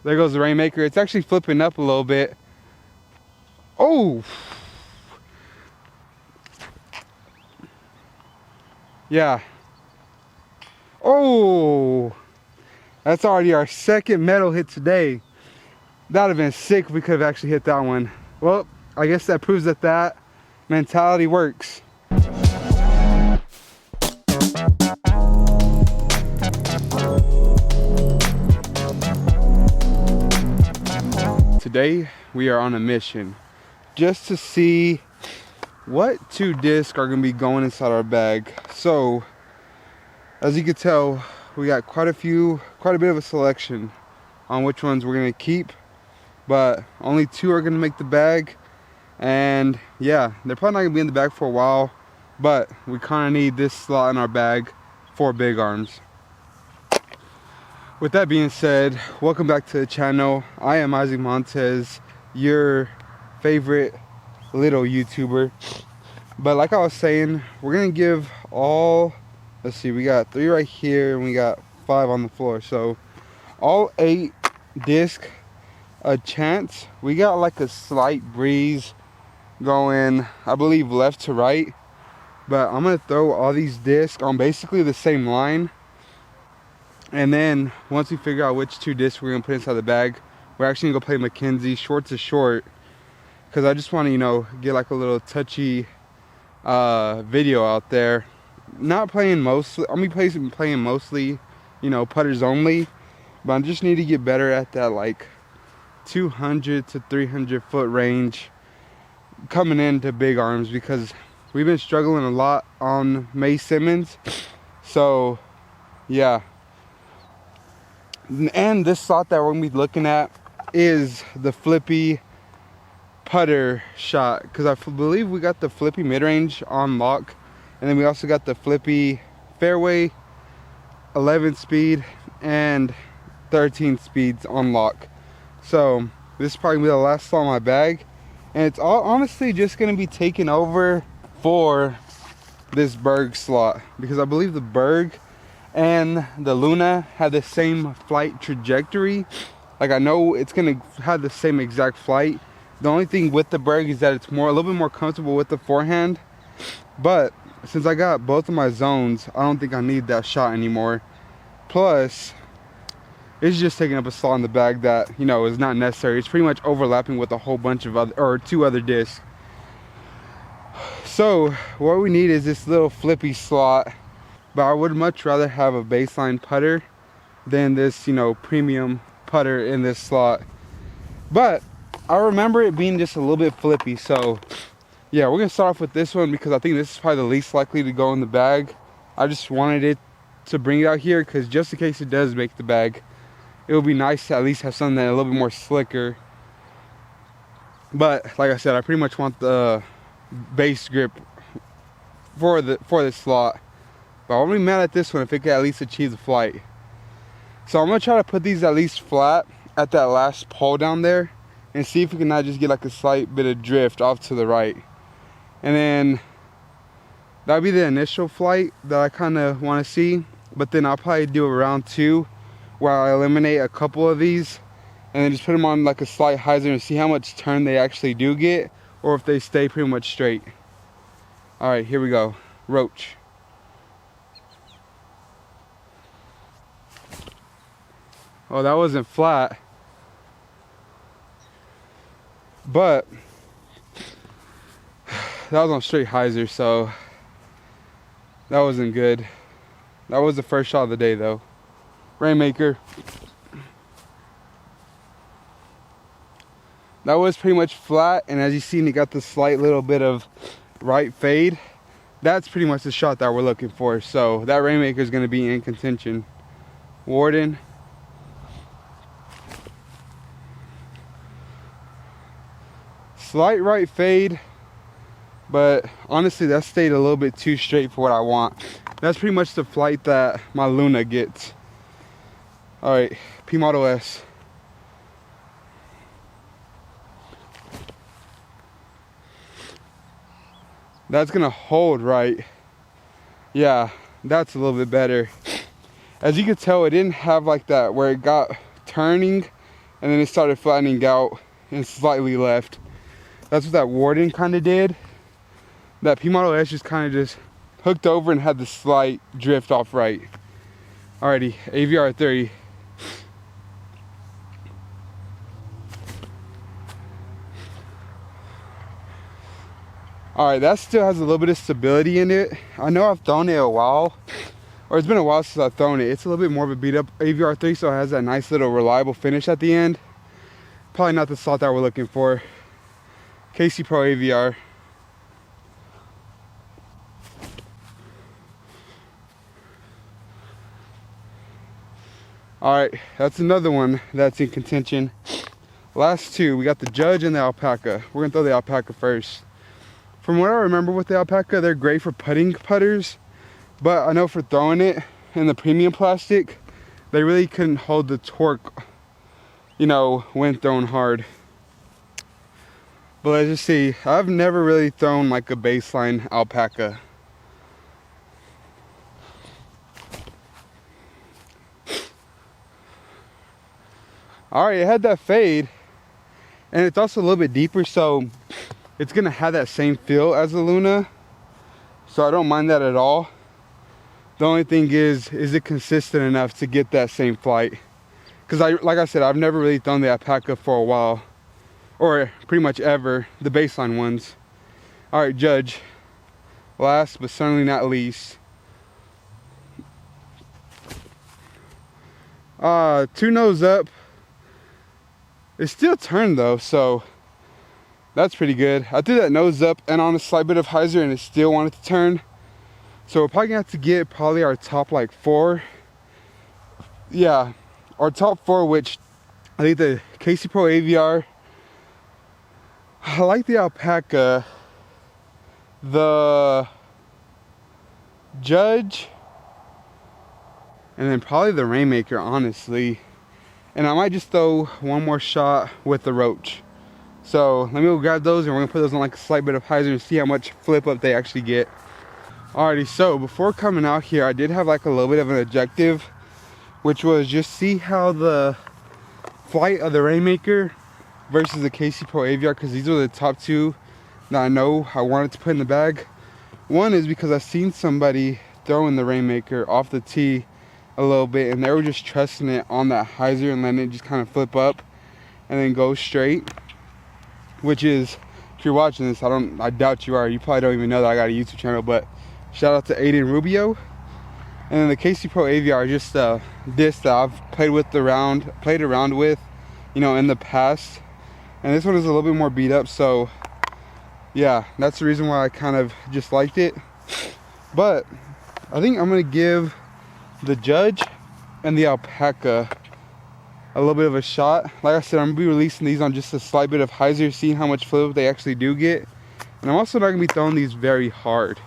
There goes the Rainmaker. It's actually flipping up a little bit. Oh! Yeah. Oh! That's already our second metal hit today. That would have been sick if we could have actually hit that one. Well, I guess that proves that that mentality works. Today we are on a mission just to see what 2 discs are going to be going inside our bag. So as you can tell, we got quite a bit of a selection on which ones we're going to keep, but only 2 are going to make the bag. And yeah, they're probably not going to be in the bag for a while, but we kind of need this slot in our bag for big arms. With that being said, welcome back to the channel. I am Isaac Montez, your favorite little YouTuber. But like I was saying, we're gonna give all, let's see, we got 3 right here and we got 5 on the floor, so all 8 discs a chance. We got like a slight breeze going, I believe, left to right, but I'm gonna throw all these discs on basically the same line. And then once we figure out which 2 discs we're gonna put inside the bag, we're actually gonna go play Mackenzie short to short, because I just want to, you know, get like a little touchy video out there. Not playing mostly, I'm gonna be playing mostly, you know, putters only, but I just need to get better at that like 200 to 300 foot range coming into big arms, because we've been struggling a lot on May Simmons. So yeah. And this slot that we're gonna be looking at is the flippy putter shot, because I believe we got the flippy mid-range on lock, and then we also got the flippy fairway 11 speed and 13 speeds on lock. So this is probably gonna be the last slot in my bag, and it's all honestly just gonna be taken over for this Berg slot, because I believe the Berg and the Luna had the same flight trajectory. Like, I know it's gonna have the same exact flight. The only thing with the Berg is that it's a little bit more comfortable with the forehand. But since I got both of my zones, I don't think I need that shot anymore. Plus, it's just taking up a slot in the bag that, you know, is not necessary. It's pretty much overlapping with a whole bunch of other, or 2 other discs. So what we need is this little flippy slot. But I would much rather have a baseline putter than this, you know, premium putter in this slot. But I remember it being just a little bit flippy. So yeah, we're gonna start off with this one because I think this is probably the least likely to go in the bag. I just wanted it to bring it out here because just in case it does make the bag, it would be nice to at least have something that a little bit more slicker. But like I said, I pretty much want the base grip for this slot. But I won't be mad at this one if it can at least achieve the flight. So I'm gonna try to put these at least flat at that last pole down there and see if we can not just get like a slight bit of drift off to the right. And then that'll be the initial flight that I kind of want to see. But then I'll probably do a round 2 where I eliminate a couple of these and then just put them on like a slight hyzer and see how much turn they actually do get, or if they stay pretty much straight. All right, here we go. Roach. Oh, that wasn't flat, but that was on straight hyzer, so that wasn't good. That was the first shot of the day though. Rainmaker. That was pretty much flat, and as you see, it got the slight little bit of right fade. That's pretty much the shot that we're looking for, so that Rainmaker is going to be in contention. Warden. Slight right fade, but honestly that stayed a little bit too straight for what I want. That's pretty much the flight that my Luna gets. All right, P Model S. That's gonna hold right. Yeah, that's a little bit better. As you can tell, it didn't have like that where it got turning and then it started flattening out and slightly left. That's what that Warden kind of did. That P Model S just kind of just hooked over and had the slight drift off right. Alrighty, AVR 30. Alright, that still has a little bit of stability in it. I know I've thrown it a while, or it's been a while since I've thrown it. It's a little bit more of a beat up AVR 3, so it has that nice little reliable finish at the end. Probably not the slot that we're looking for. KC Pro AVR. Alright, that's another one that's in contention. Last two, we got the Judge and the Alpaca. We're gonna throw the Alpaca first. From what I remember with the Alpaca, they're great for putting putters, but I know for throwing it in the premium plastic, they really couldn't hold the torque, you know, when thrown hard. But let's just see. I've never really thrown like a baseline Alpaca. Alright, it had that fade, and it's also a little bit deeper, so it's gonna have that same feel as the Luna, so I don't mind that at all. The only thing is it consistent enough to get that same flight? Because like I said, I've never really thrown the Alpaca for a while, or pretty much ever, the baseline ones. Alright, Judge. Last but certainly not least. Two nose up. It still turned though, so that's pretty good. I threw that nose up and on a slight bit of hyzer and it still wanted to turn. So we're probably gonna have to get probably our top like 4. Yeah, our top 4, which I think the KC Pro AVR. I like the Alpaca, the Judge, and then probably the Rainmaker, honestly. And I might just throw one more shot with the Roach. So let me go grab those and we're gonna put those on like a slight bit of hyzer and see how much flip up they actually get. Alrighty, so before coming out here, I did have like a little bit of an objective, which was just see how the flight of the Rainmaker versus the KC Pro AVR, because these are the top 2 that I know I wanted to put in the bag. One is because I've seen somebody throwing the Rainmaker off the tee a little bit and they were just trusting it on that hyzer and letting it just kind of flip up and then go straight, which is, if you're watching this, I doubt you are, you probably don't even know that I got a YouTube channel, but shout out to Aiden Rubio. And then the KC Pro AVR, just a disc that I've played around with, you know, in the past, and this one is a little bit more beat up, so yeah, that's the reason why I kind of just liked it. But I think I'm gonna give the Judge and the Alpaca a little bit of a shot. Like I said, I'm gonna be releasing these on just a slight bit of hyzer, seeing how much flip they actually do get. And I'm also not gonna be throwing these very hard.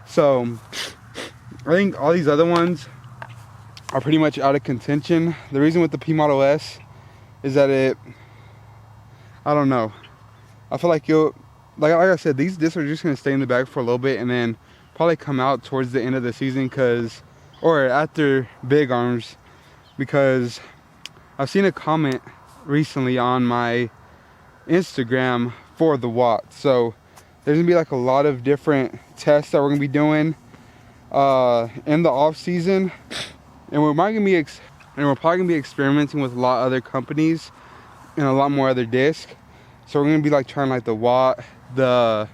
So I think all these other ones are pretty much out of contention. The reason with the P Model S is that I don't know. I feel like like I said, these discs are just gonna stay in the bag for a little bit and then probably come out towards the end of the season, or after Big Arms, because I've seen a comment recently on my Instagram for the Watt. So there's gonna be like a lot of different tests that we're gonna be doing in the off season, and we're probably gonna be experimenting with a lot of other companies and a lot more other discs. So we're gonna be like trying like the Watt, the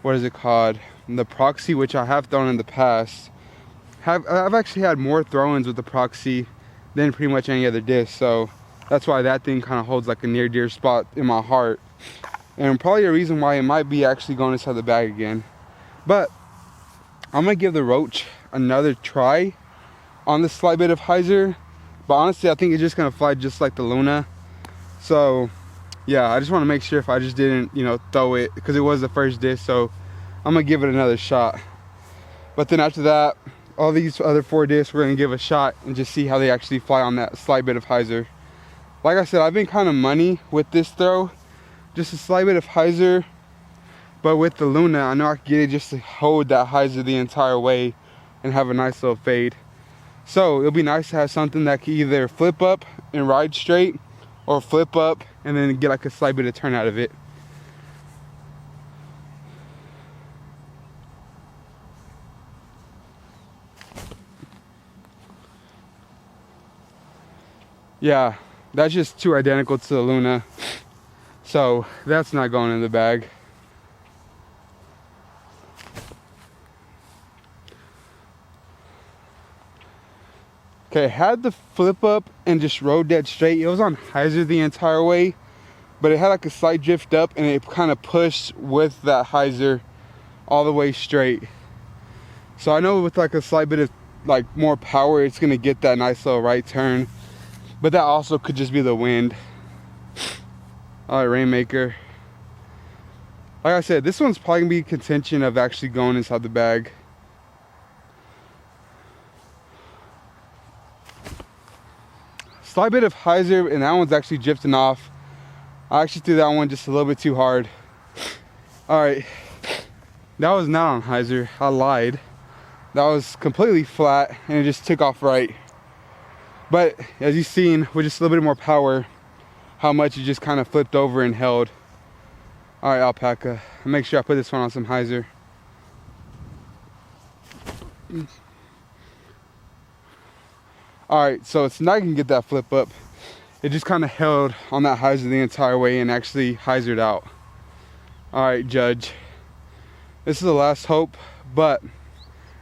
what is it called, the Proxy, which I have thrown in the past. I've actually had more throw-ins with the Proxy than pretty much any other disc, so that's why that thing kind of holds like a near dear spot in my heart, and probably a reason why it might be actually going inside the bag again. But I'm gonna give the Roach another try on this slight bit of hyzer, but honestly I think it's just gonna fly just like the Luna. So yeah, I just want to make sure if I just didn't, you know, throw it, because it was the first disc, so I'm gonna give it another shot. But then after that, all these other 4 discs we're gonna give a shot and just see how they actually fly on that slight bit of hyzer. Like I said, I've been kind of money with this throw, just a slight bit of hyzer, but with the Luna I know I can get it just to hold that hyzer the entire way and have a nice little fade. So it'll be nice to have something that can either flip up and ride straight, or flip up and then get like a slight bit of turn out of it. Yeah, that's just too identical to the Luna, so that's not going in the bag. Okay, had the flip up and just rode dead straight. It was on hyzer the entire way, but it had like a slight drift up and it kind of pushed with that hyzer all the way straight. So I know with like a slight bit of like more power, it's gonna get that nice little right turn, but that also could just be the wind. All right, Rainmaker. Like I said, this one's probably gonna be contention of actually going inside the bag. Slight bit of hyzer, and that one's actually drifting off. I actually threw that one just a little bit too hard. All right, that was not on hyzer. I lied. That was completely flat, and it just took off right. But as you've seen, with just a little bit more power, how much it just kind of flipped over and held. All right, Alpaca. Make sure I put this one on some hyzer. All right, so it's not gonna get that flip up. It just kind of held on that hyzer the entire way and actually hyzered out. All right, Judge. This is the last hope, but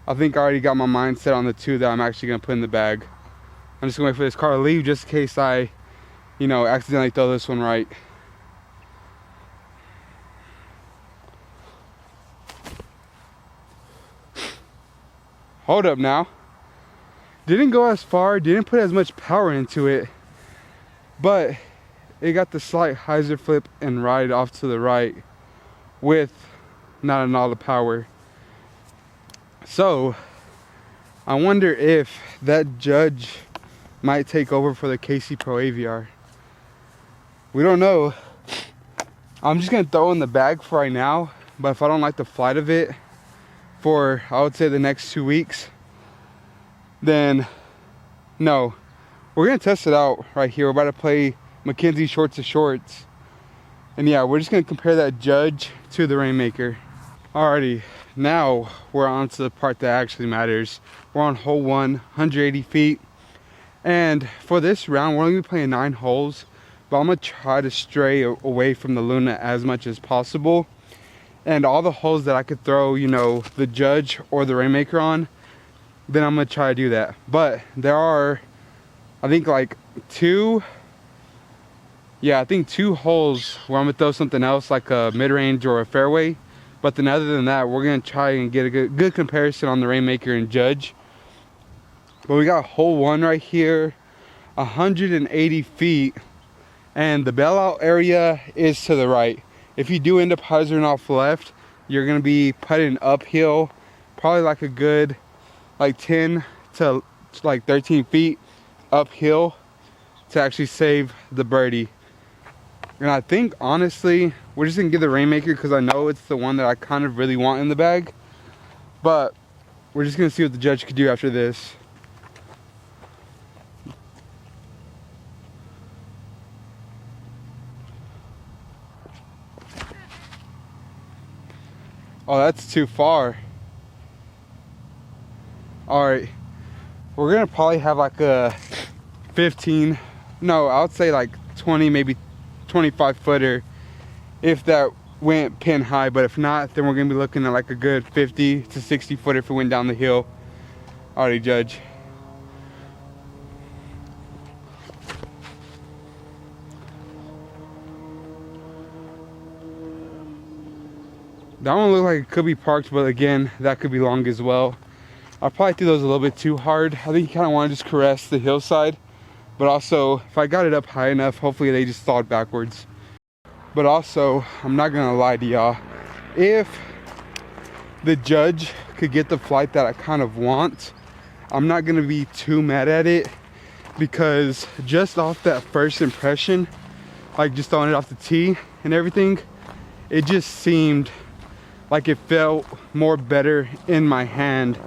I think I already got my mind set on the two that I'm actually gonna put in the bag. I'm just gonna wait for this car to leave just in case I, accidentally throw this one right. Hold up now. Didn't go as far, didn't put as much power into it, but it got the slight hyzer flip and ride off to the right with not a lot of power. So I wonder if that Judge might take over for the KC Pro AVR. We don't know. I'm just gonna throw in the bag for right now, but if I don't like the flight of it for, I would say, the next 2 weeks, then no. We're gonna test it out right here. We're about to play Mackenzie Shorts to Shorts. And yeah, we're just gonna compare that Judge to the Rainmaker. Alrighty, now we're on to the part that actually matters. We're on hole 1, 180 feet. And for this round, we're only gonna be playing 9 holes, but I'm gonna try to stray away from the Luna as much as possible. And all the holes that I could throw, the Judge or the Rainmaker on, then I'm gonna try to do that. But there are, I think, like 2 holes where I'm gonna throw something else, like a mid-range or a fairway. But then other than that, we're gonna try and get a good comparison on the Rainmaker and Judge. But we got hole 1 right here, 180 feet, and the bailout area is to the right. If you do end up hyzering off left, you're gonna be putting uphill, probably like a good 10 to 13 feet uphill to actually save the birdie. And I think, honestly, we're just gonna give the Rainmaker because I know it's the one that I kind of really want in the bag. But we're just gonna see what the Judge could do after this. Oh, that's too far. All right, we're gonna probably have like a 15, no, I would say like 20, maybe 25 footer if that went pin high. But if not, then we're gonna be looking at like a good 50 to 60 footer if it went down the hill. Alrighty, Judge. That one looked like it could be parked, but again, that could be long as well. I probably threw those a little bit too hard. I think you kind of want to just caress the hillside, but also if I got it up high enough, hopefully they just thawed backwards. But also, I'm not gonna lie to y'all, if the Judge could get the flight that I kind of want, I'm not gonna be too mad at it, because just off that first impression, like just throwing it off the tee and everything, it just seemed like it felt more better in my hand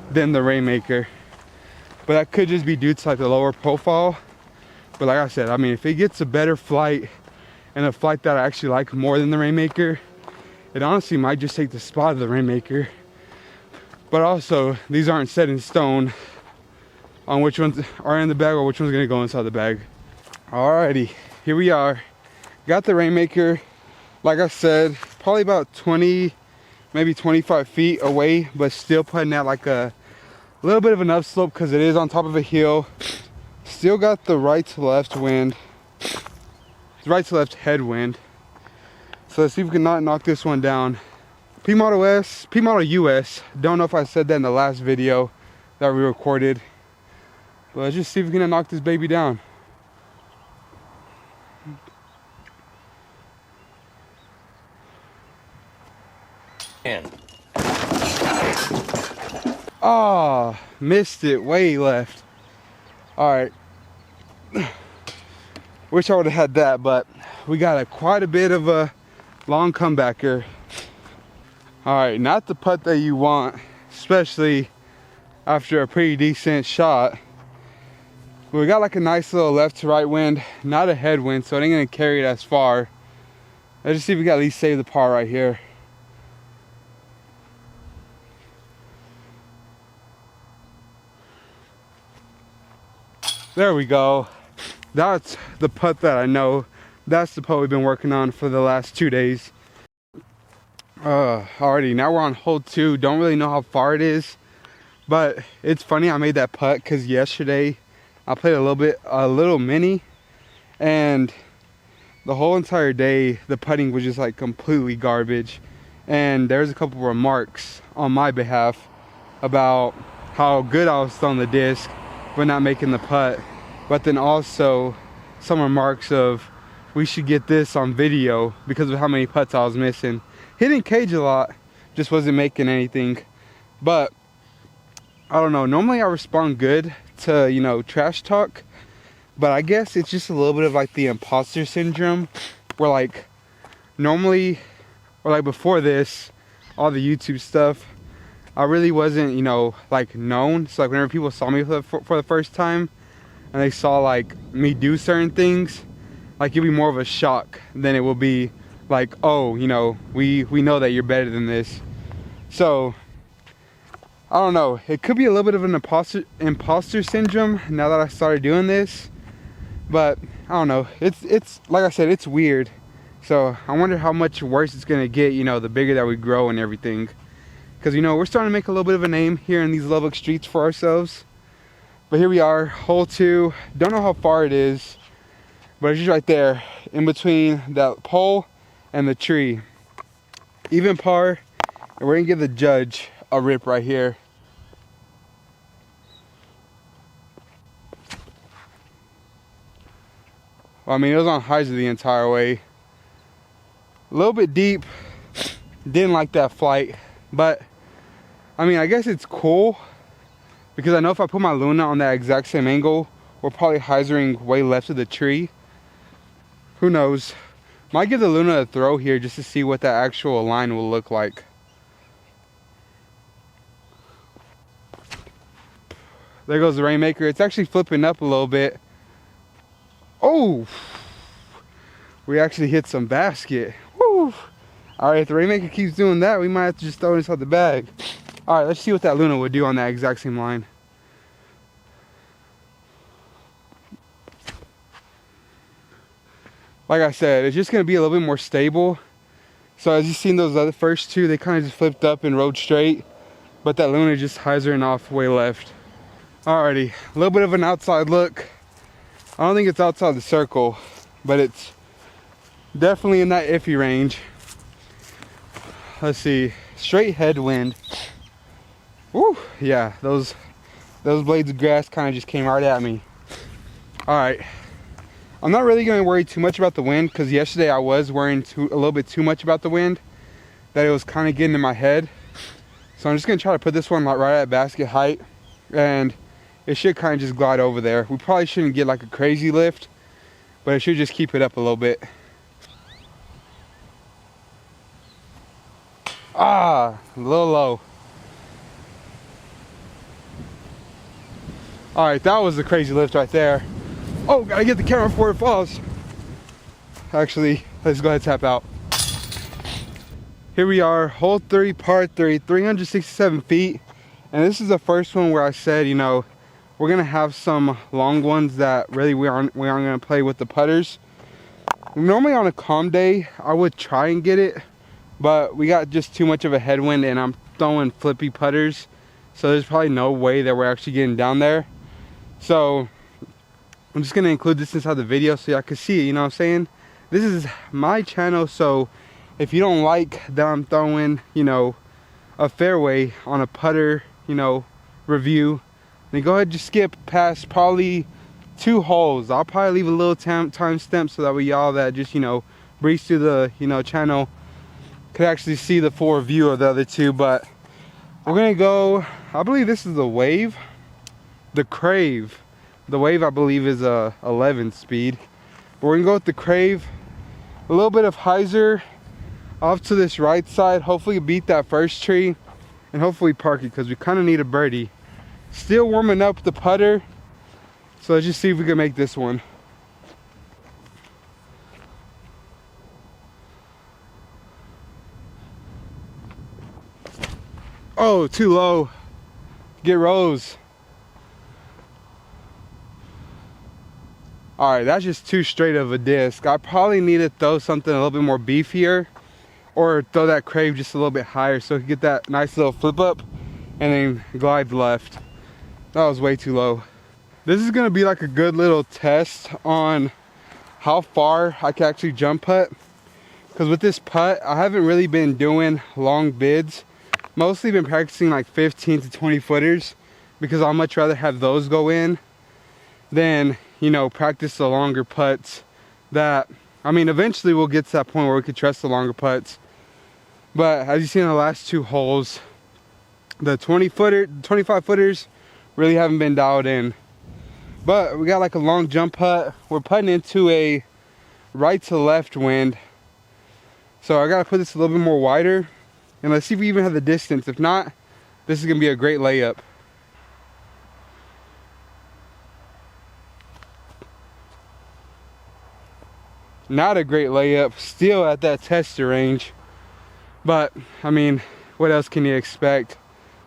than the Rainmaker. But that could just be due to like the lower profile. But like I said, I mean, if it gets a better flight and a flight that I actually like more than the Rainmaker, it honestly might just take the spot of the Rainmaker. But also, these aren't set in stone on which ones are in the bag or which one's gonna go inside the bag. Alrighty, here we are. Got the Rainmaker, like I said, probably about 20, maybe 25 feet away, but still putting at like a little bit of an upslope because it is on top of a hill. Still got the right to left wind, right to left headwind. So let's see if we can not knock this one down. P Model S, P Model US. Don't know if I said that in the last video that we recorded. But let's just see if we can knock this baby down. Ah, missed it, way left. All right. Wish I would have had that, but we got quite a bit of a long comebacker. All right, not the putt that you want, especially after a pretty decent shot. We got like a nice little left to right wind, not a headwind, so it ain't gonna carry it as far. Let's just see if we can at least save the par right here. There we go. That's the putt that I know. That's the putt we've been working on for the last 2 days. Alrighty, now we're on hole 2. Don't really know how far it is, but it's funny I made that putt because yesterday I played a little mini, and the whole entire day the putting was just like completely garbage. And there's a couple remarks on my behalf about how good I was throwing the disc but not making the putt. But then also some remarks of we should get this on video because of how many putts I was missing. Hitting cage a lot, just wasn't making anything. But I don't know, normally I respond good to, you know, trash talk, but I guess it's just a little bit of like the imposter syndrome, where like normally, or like before this, all the YouTube stuff, I really wasn't, you know, like known. So like whenever people saw me for the first time and they saw like me do certain things, like it'd be more of a shock than it will be like, oh, you know, we know that you're better than this. So I don't know, it could be a little bit of an imposter syndrome now that I started doing this, but I don't know, it's like I said, it's weird. So I wonder how much worse it's gonna get, you know, the bigger that we grow and everything. Because, you know, we're starting to make a little bit of a name here in these Lubbock streets for ourselves. But here we are, hole 2. Don't know how far it is, but it's just right there in between that pole and the tree. Even par, and we're gonna give the judge a rip right here. Well, I mean, it was on hyzer the entire way. A little bit deep, didn't like that flight, but I mean, I guess it's cool because I know if I put my Luna on that exact same angle, we're probably hyzering way left of the tree. Who knows? Might give the Luna a throw here just to see what that actual line will look like. There goes the Rainmaker. It's actually flipping up a little bit. Oh! We actually hit some basket. Woo! Alright, if the Rainmaker keeps doing that, we might have to just throw it inside the bag. Alright, let's see what that Luna would do on that exact same line. Like I said, it's just going to be a little bit more stable. So as you've seen those other first two, they kind of just flipped up and rode straight. But that Luna just hyzering off way left. Alrighty, a little bit of an outside look. I don't think it's outside the circle, but it's definitely in that iffy range. Let's see, straight headwind. Woo, yeah, those blades of grass kind of just came right at me. All right, I'm not really going to worry too much about the wind because yesterday I was worrying a little bit too much about the wind, that it was kind of getting in my head. So I'm just going to try to put this one right at basket height, and it should kind of just glide over there. We probably shouldn't get like a crazy lift, but it should just keep it up a little bit. Ah, a little low. All right, that was the crazy lift right there. Oh, gotta get the camera before it falls. Actually, let's go ahead and tap out. Here we are, hole 3, par 3, 367 feet. And this is the first one where I said, you know, we're gonna have some long ones that really we aren't gonna play with the putters. Normally on a calm day, I would try and get it, but we got just too much of a headwind and I'm throwing flippy putters. So there's probably no way that we're actually getting down there. So I'm just gonna include this inside the video so y'all can see it, you know what I'm saying? This is my channel, so if you don't like that I'm throwing, you know, a fairway on a putter, you know, review, then go ahead and just skip past probably 2 holes. I'll probably leave a little time stamp so that way y'all that just, you know, breeze through the, you know, channel could actually see the full review of the other 2. But we're gonna go, I believe this is the Wave, the Crave. The Wave, I believe, is a 11 speed. But we're gonna go with the Crave. A little bit of hyzer off to this right side. Hopefully beat that first tree and hopefully park it because we kind of need a birdie. Still warming up the putter. So let's just see if we can make this one. Oh, too low. Get Rose. All right, that's just too straight of a disc. I probably need to throw something a little bit more beefier or throw that Crave just a little bit higher so we can get that nice little flip up and then glide left. That was way too low. This is gonna be like a good little test on how far I can actually jump putt. Because with this putt, I haven't really been doing long bids. Mostly been practicing like 15 to 20 footers because I'd much rather have those go in than, you know, practice the longer putts that, I mean, eventually we'll get to that point where we could trust the longer putts. But as you see in the last 2 holes, the 25 footers really haven't been dialed in. But we got like a long jump putt. We're putting into a right to left wind. So I gotta put this a little bit more wider. And let's see if we even have the distance. If not, this is gonna be a great layup. Not a great layup, still at that tester range. But, I mean, what else can you expect?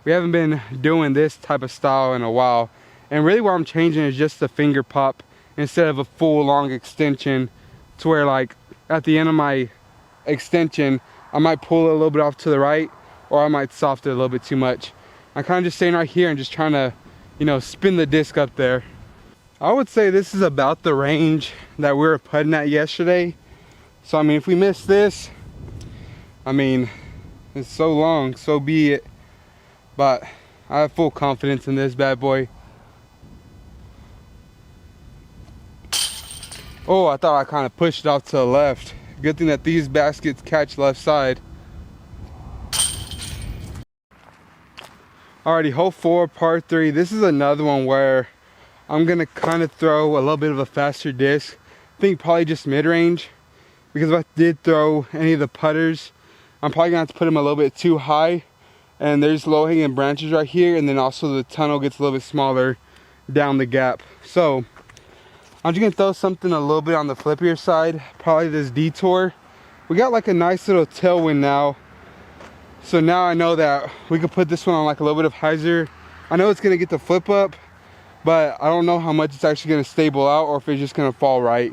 We haven't been doing this type of style in a while. And really what I'm changing is just the finger pop instead of a full long extension, to where like at the end of my extension, I might pull it a little bit off to the right, or I might soft it a little bit too much. I'm kind of just staying right here and just trying to, you know, spin the disc up there. I would say this is about the range that we were putting at yesterday. So I mean, if we miss this, I mean, it's so long, so be it. But I have full confidence in this bad boy. Oh, I thought I kind of pushed it off to the left. Good thing that these baskets catch left side. Alrighty, hole 4, par 3. This is another one where I'm gonna kind of throw a little bit of a faster disc. I think probably just mid-range, because if I did throw any of the putters, I'm probably gonna have to put them a little bit too high. And there's low-hanging branches right here, and then also the tunnel gets a little bit smaller down the gap. So I'm just gonna throw something a little bit on the flippier side, probably this Detour. We got like a nice little tailwind now. So now I know that we could put this one on like a little bit of hyzer. I know it's gonna get the flip up, but I don't know how much it's actually gonna stable out or if it's just gonna fall right.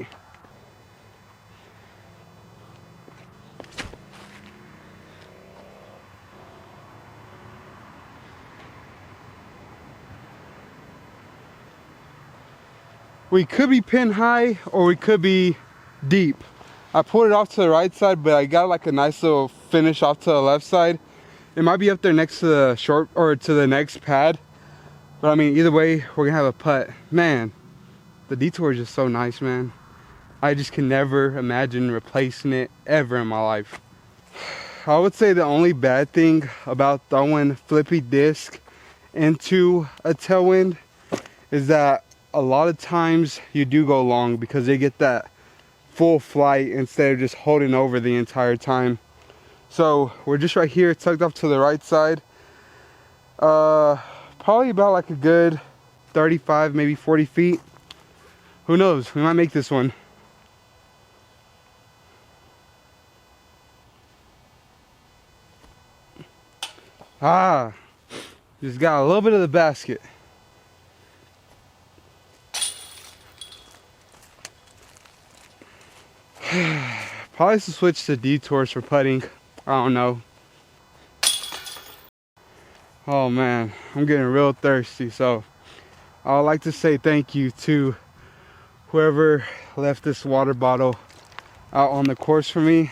We could be pin high or we could be deep. I pulled it off to the right side, but I got like a nice little finish off to the left side. It might be up there next to the short or to the next pad. But I mean, either way, we're gonna have a putt. Man, the Detour is just so nice, man. I just can never imagine replacing it ever in my life. I would say the only bad thing about throwing flippy disc into a tailwind is that a lot of times you do go long because they get that full flight instead of just holding over the entire time. So we're just right here, tucked off to the right side. Probably about like a good 35, maybe 40 feet. Who knows? We might make this one. Ah, just got a little bit of the basket. Probably should switch to detours for putting. I don't know. Oh man, I'm getting real thirsty. So I would like to say thank you to whoever left this water bottle out on the course for me.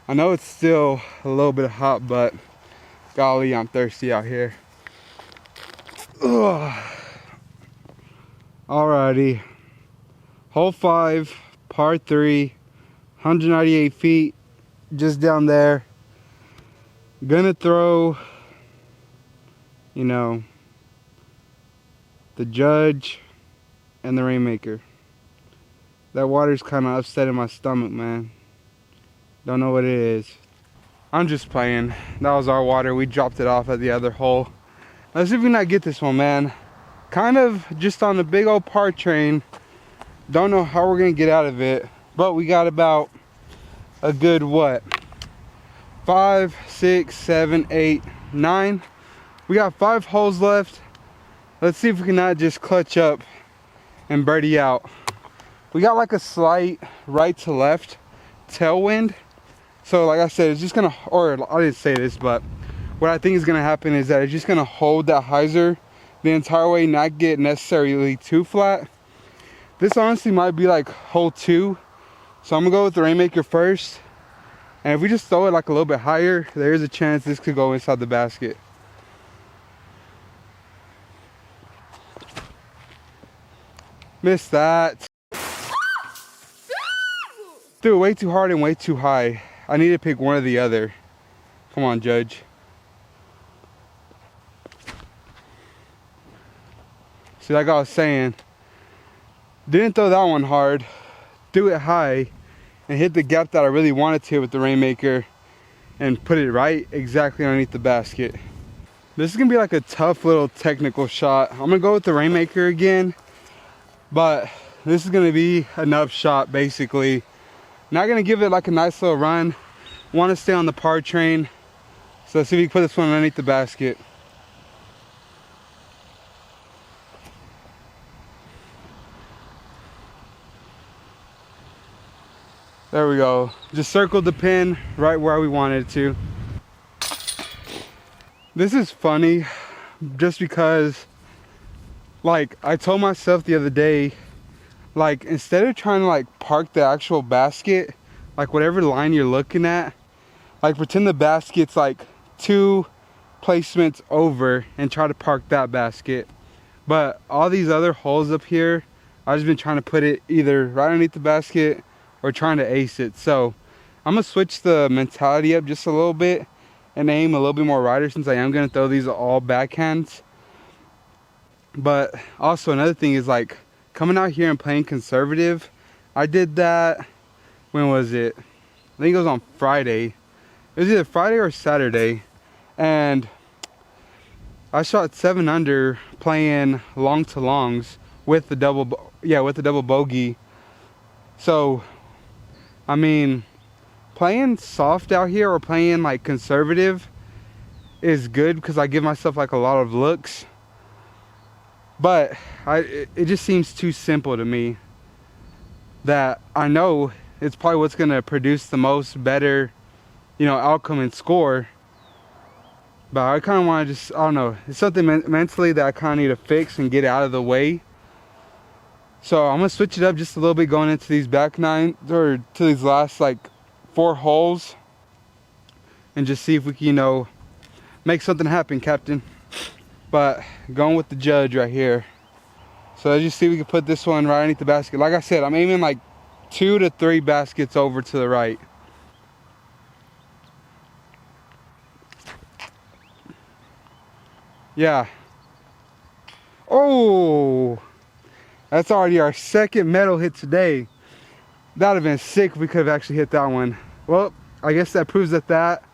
I know it's still a little bit hot, but golly, I'm thirsty out here. Ugh. Alrighty, hole 5, par 3, 198 feet, just down there. Gonna throw, you know, the Judge and the Rainmaker. That water's kind of upsetting my stomach, man. Don't know what it is. I'm just playing. That was our water. We dropped it off at the other hole. Let's see if we can not get this one, man. Kind of just on the big old par train. Don't know how we're gonna get out of it, but we got about a good what? 5, 6, 7, 8, 9. We got 5 holes left. Let's see if we can not just clutch up and birdie out. We got like a slight right to left tailwind. So like I said, it's just gonna, or I didn't say this, but what I think is gonna happen is that it's just gonna hold that hyzer the entire way, not get necessarily too flat. This honestly might be like hole 2. So I'm gonna go with the Rainmaker first. And if we just throw it like a little bit higher, there's a chance this could go inside the basket. Missed that. Threw it way too hard and way too high. I need to pick one or the other. Come on, Judge. See, like I was saying, didn't throw that one hard. Threw it high and hit the gap that I really wanted to with the Rainmaker and put it right exactly underneath the basket. This is gonna be like a tough little technical shot. I'm gonna go with the Rainmaker again, but this is gonna be a nub shot basically. Not gonna give it like a nice little run. Want to stay on the par train. So let's see if we can put this one underneath the basket. There we go. Just circled the pin right where we wanted it to. This is funny just because, like, I told myself the other day, like, instead of trying to like park the actual basket, like whatever line you're looking at, like pretend the basket's like 2 placements over and try to park that basket. But all these other holes up here, I've just been trying to put it either right underneath the basket or trying to ace it. So I'm gonna switch the mentality up just a little bit and aim a little bit more rider, since I am gonna throw these all backhands. But also another thing is like coming out here and playing conservative. I did that, when was it? I think it was on Friday. It was either Friday or Saturday, and I shot 7 under playing long to longs with the double bogey. So I mean, playing soft out here or playing like conservative is good because I give myself like a lot of looks, but it just seems too simple to me. That I know it's probably what's gonna produce the most better, you know, outcome and score. But I kind of want to just, I don't know, it's something mentally that I kind of need to fix and get out of the way. So I'm gonna switch it up just a little bit going into these back 9 or to these last like 4 holes, and just see if we can, you know, make something happen, Captain. But going with the Judge right here. So let's just see if we can put this one right underneath the basket. Like I said, I'm aiming like 2 to 3 baskets over to the right. Yeah. Oh, that's already our 2nd metal hit today. That would have been sick if we could have actually hit that one. Well, I guess that proves that that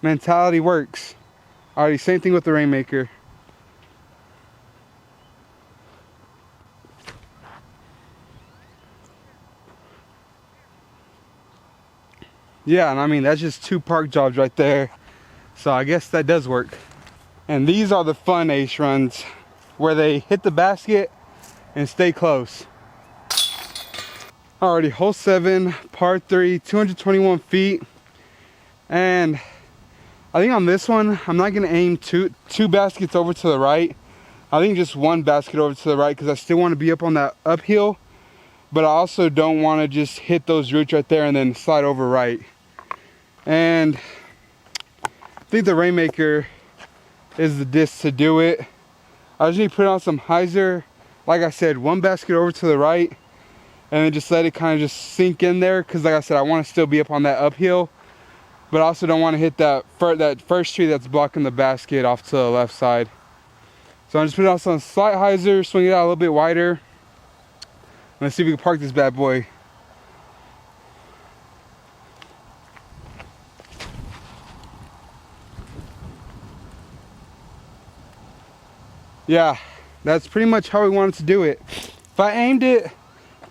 mentality works. Alrighty, same thing with the Rainmaker. Yeah, and I mean, that's just 2 park jobs right there. So I guess that does work. And these are the fun ace runs where they hit the basket and stay close. Alrighty, hole 7, par 3, 221 feet. And I think on this one, I'm not gonna aim two baskets over to the right. I think just 1 basket over to the right because I still want to be up on that uphill. But I also don't want to just hit those roots right there and then slide over right. And I think the Rainmaker is the disc to do it. I just need to put on some hyzer. Like I said, 1 basket over to the right, and then just let it kind of just sink in there. Because like I said, I want to still be up on that uphill, but I also don't want to hit that first tree that's blocking the basket off to the left side. So I'm just putting on some slight hyzer, swing it out a little bit wider. Let's see if we can park this bad boy. Yeah, that's pretty much how we wanted to do it. If I aimed it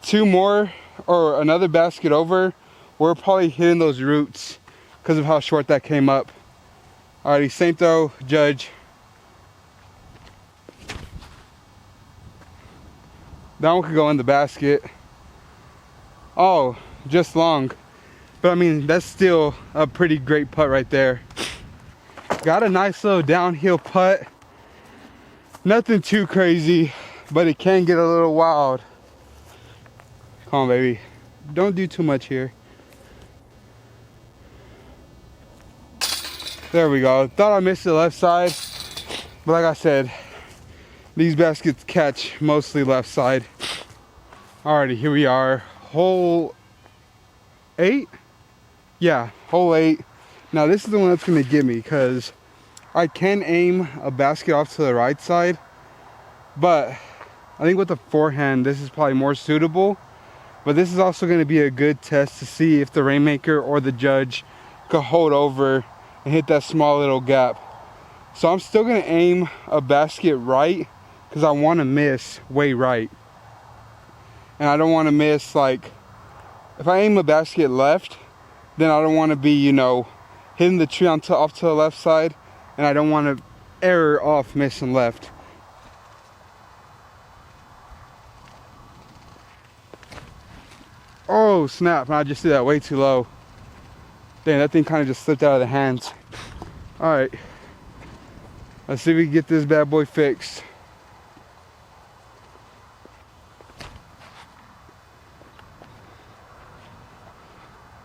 2 more or another basket over, we're probably hitting those roots because of how short that came up. Alrighty, same throw, judge. That one could go in the basket. Oh, just long. But I mean, that's still a pretty great putt right there. Got a nice little downhill putt. Nothing too crazy, but it can get a little wild. Come on, baby. Don't do too much here. There we go. Thought I missed the left side, but like I said, these baskets catch mostly left side. Alrighty, here we are. Hole 8? Yeah, hole 8. Now this is the one that's gonna get me because I can aim a basket off to the right side, but I think with the forehand, this is probably more suitable. But this is also gonna be a good test to see if the Rainmaker or the judge could hold over and hit that small little gap. So I'm still gonna aim a basket right because I wanna miss way right. And I don't wanna miss, like, if I aim a basket left, then I don't wanna be, you know, hitting the tree off to the left side, and I don't wanna error off missing left. Oh snap, I just did that way too low. Dang, that thing kind of just slipped out of the hands. Alright, let's see if we can get this bad boy fixed.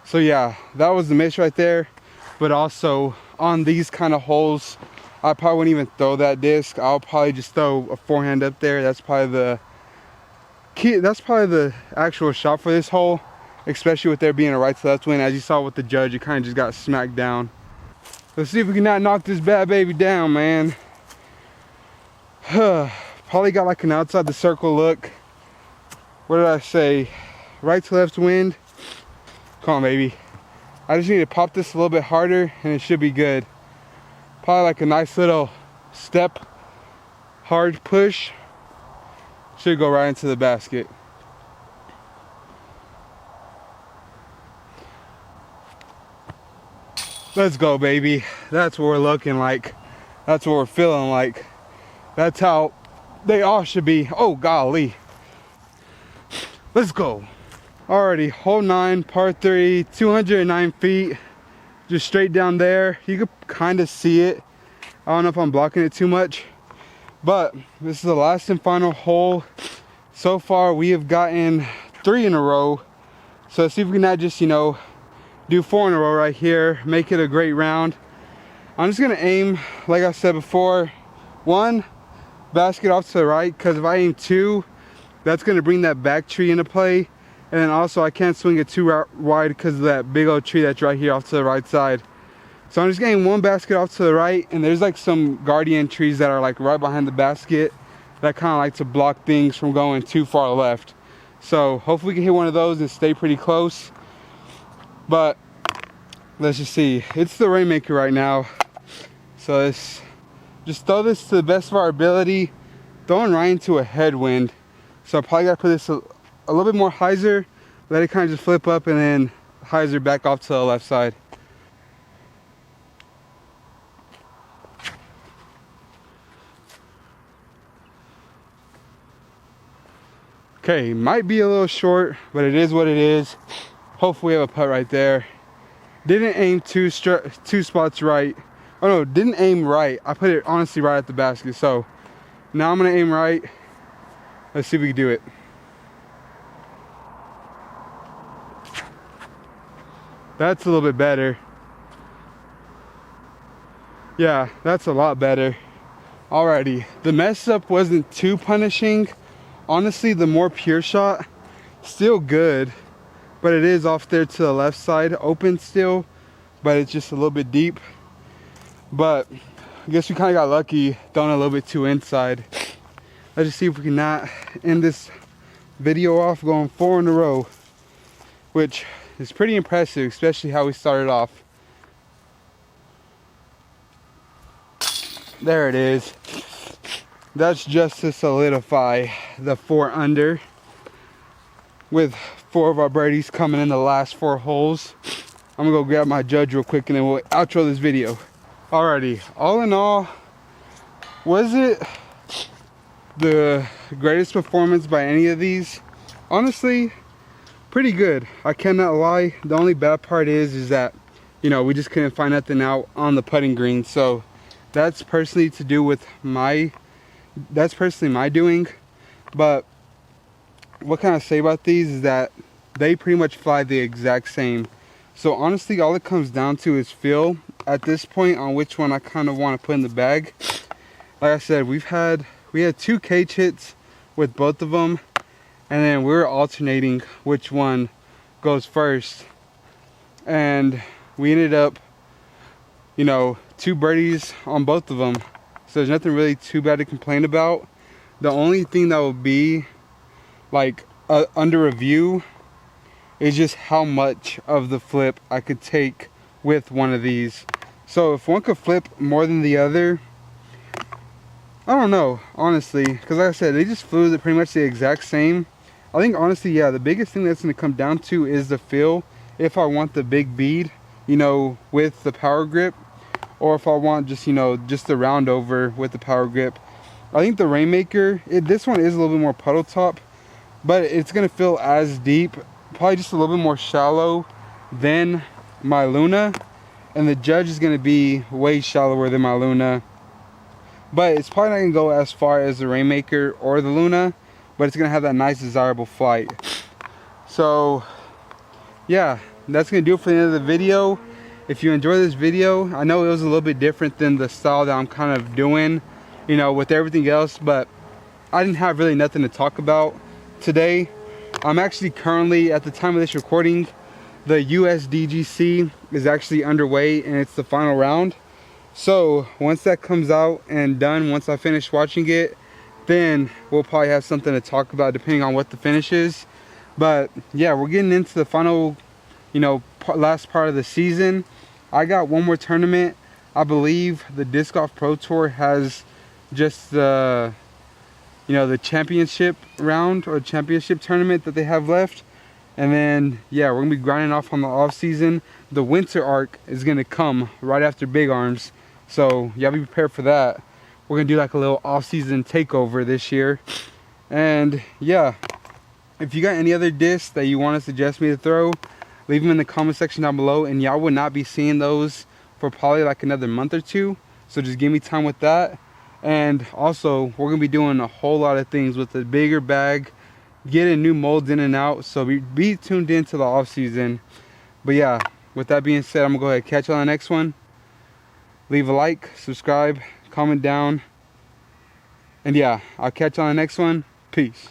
So yeah, that was the miss right there. But also on these kind of holes, I probably wouldn't even throw that disc. I'll probably just throw a forehand up there. That's probably the key. That's probably the actual shot for this hole, especially with there being a right to left wind. As you saw with the judge, it kind of just got smacked down. Let's see if we can not knock this bad baby down, man. Probably got like an outside the circle look. What did I say? Right to left wind. Come on, baby. I just need to pop this a little bit harder and it should be good. Probably like a nice little step, hard push. Should go right into the basket. Let's go, baby. That's what we're looking like. That's what we're feeling like. That's how they all should be. Oh, golly. Let's go. Alrighty, hole 9, par 3, 209 feet. Just straight down there. You could kind of see it. I don't know if I'm blocking it too much. But this is the last and final hole. So far, we have gotten 3 in a row. So let's see if we can not just, you know, do 4 in a row right here. Make it a great round. I'm just going to aim, like I said before, 1 basket off to the right. Because if I aim 2, that's going to bring that back tree into play. And then also I can't swing it too wide because of that big old tree that's right here off to the right side. So I'm just getting 1 basket off to the right, and there's like some guardian trees that are like right behind the basket that kind of like to block things from going too far left. So hopefully we can hit one of those and stay pretty close. But let's just see. It's the Rainmaker right now. So let's just throw this to the best of our ability. Throwing right into a headwind. So I probably gotta put this a little bit more hyzer, let it kind of just flip up and then hyzer back off to the left side. Okay, might be a little short, but it is what it is. Hopefully we have a putt right there. Didn't aim two spots right. Oh no, didn't aim right. I put it honestly right at the basket. So now I'm gonna aim right. Let's see if we can do it. That's a little bit better. Yeah, that's a lot better. Alrighty, the mess up wasn't too punishing. Honestly, the more pure shot, still good, but it is off there to the left side, open still, but it's just a little bit deep. But I guess we kind of got lucky throwing a little bit too inside. Let's just see if we can not end this video off going 4 in a row, which is pretty impressive, especially how we started off. There it is. That's just to solidify the 4 under, with 4 of our birdies coming in the last 4 holes. I'm gonna go grab my judge real quick and then we'll outro this video. Alrighty, all in all, was it the greatest performance by any of these? Honestly, pretty good. I cannot lie. The only bad part is that, you know, we just couldn't find nothing out on the putting green. So that's personally to do with my doing. But what can I say about these is that they pretty much fly the exact same. So honestly, all it comes down to is feel at this point on which one I kind of want to put in the bag. Like I said, we had 2 cage hits with both of them, and then we were alternating which one goes first, and we ended up, you know, 2 birdies on both of them. So there's nothing really too bad to complain about. The only thing that would be like under review is just how much of the flip I could take with one of these. So if one could flip more than the other, I don't know, honestly, because like I said, they just flew pretty much the exact same. I think honestly, yeah, the biggest thing that's going to come down to is the feel. If I want the big bead, you know, with the power grip, or if I want just, you know, just the round over with the power grip. I think the Rainmaker, this one is a little bit more puddle top, but it's going to feel as deep, probably just a little bit more shallow than my Luna, and the Judge is going to be way shallower than my Luna. But it's probably not going to go as far as the Rainmaker or the Luna, but it's going to have that nice desirable flight. So yeah, that's going to do it for the end of the video. If you enjoyed this video, I know it was a little bit different than the style that I'm kind of doing, you know, with everything else, but I didn't have really nothing to talk about today. I'm actually currently, at the time of this recording, the USDGC is actually underway and it's the final round. So once that comes out and done, once I finish watching it, then we'll probably have something to talk about depending on what the finish is. But yeah, we're getting into the final, you know, last part of the season. I got one more tournament. I believe the Disc Golf Pro Tour has just the, you know, the championship round or championship tournament that they have left. And then yeah, we're gonna be grinding off on the off season. The winter arc is gonna come right after Big Arms, so y'all be prepared for that. We're gonna do like a little off season takeover this year. And yeah, if you got any other discs that you want to suggest me to throw, leave them in the comment section down below, and y'all will not be seeing those for probably like another month or 2. So just give me time with that. And also, we're gonna be doing a whole lot of things with the bigger bag, getting new molds in and out. So be tuned in to the off season. But yeah, with that being said, I'm gonna go ahead and catch you on the next one. Leave a like, subscribe, comment down, and yeah, I'll catch you on the next one. Peace.